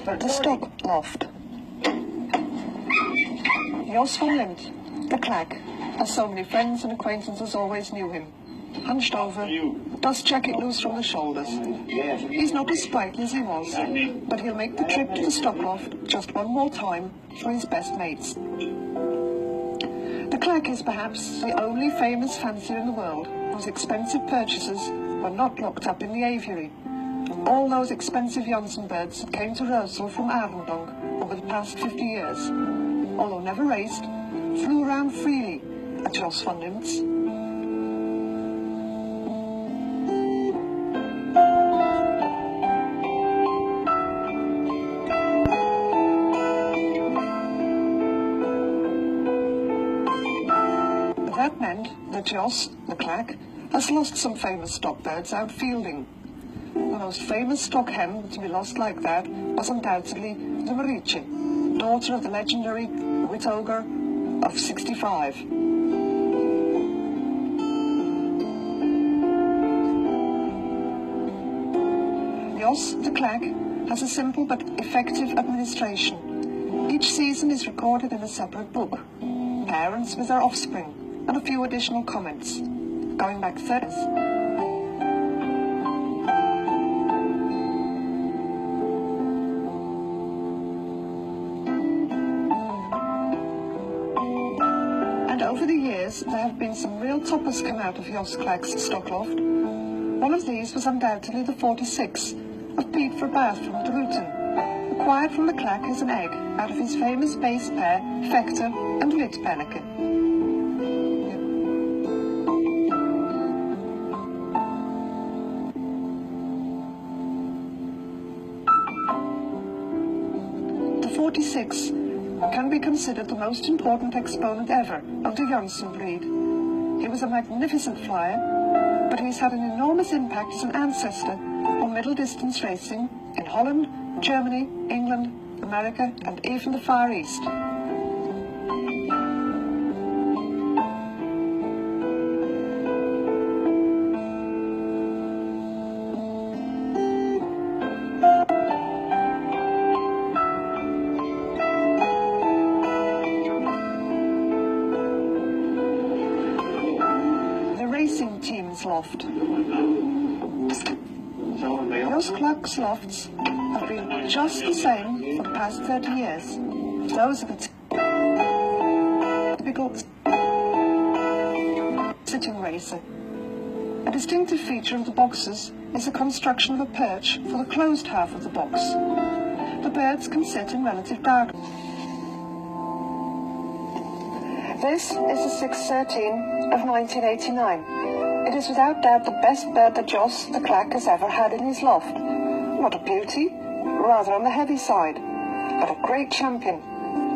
The stock loft. Jos van Limt, the Klak, as so many friends and acquaintances always knew him. Hunched over, dust jacket loose from the shoulders. He's not as sprightly as he was, but he'll make the trip to the stock loft just one more time for his best mates. The Klak is perhaps the only famous fancier in the world whose expensive purchases were not locked up in the aviary. All those expensive Janssen birds that came to Rösel from Arendonk over the past 50 years, although never raced, flew around freely at Jos van Limt's. That meant that Jos, the Klak, has lost some famous stock birds out fielding. The most famous stock hen to be lost like that was undoubtedly the Marietje, daughter of the legendary wit ogre of 65. Jos, the Klak, has a simple but effective administration. Each season is recorded in a separate book, parents with their offspring, and a few additional comments, going back 30 years. And over the years, there have been some real toppers come out of Jos Klak's stock loft. One of these was undoubtedly the 46 of Piet Verbaas from de Rooten, acquired from the Klak as an egg out of his famous base pair Vector and Witpenneke. The 46 can be considered the most important exponent ever of the Janssen breed. He was a magnificent flyer, but he's had an enormous impact as an ancestor on middle-distance racing in Holland, Germany, England, America, and even the Far East. Racing team's loft. Jos Klak's lofts have been just the same for the past 30 years. Those of the typical sitting racer. A distinctive feature of the boxes is the construction of a perch for the closed half of the box. The birds can sit in relative darkness. This is the 613 of 1989. It is without doubt the best bird that Jos, the Klak, has ever had in his loft. Not a beauty, rather on the heavy side, but a great champion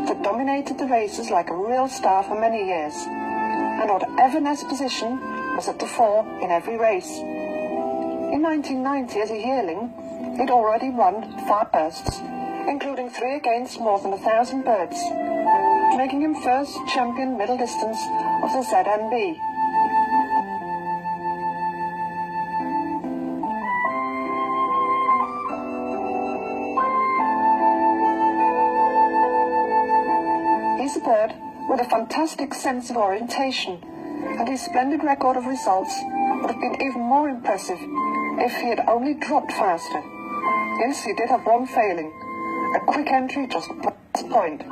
that dominated the races like a real star for many years. And whatever nest position was at the fore in every race. In 1990, as a yearling, he'd already won 5 bursts, including 3 against more than 1,000 birds, making him first champion middle distance of the ZNB. He's a bird with a fantastic sense of orientation, and his splendid record of results would have been even more impressive if he had only dropped faster. Yes, he did have one failing, a quick entry just past the point.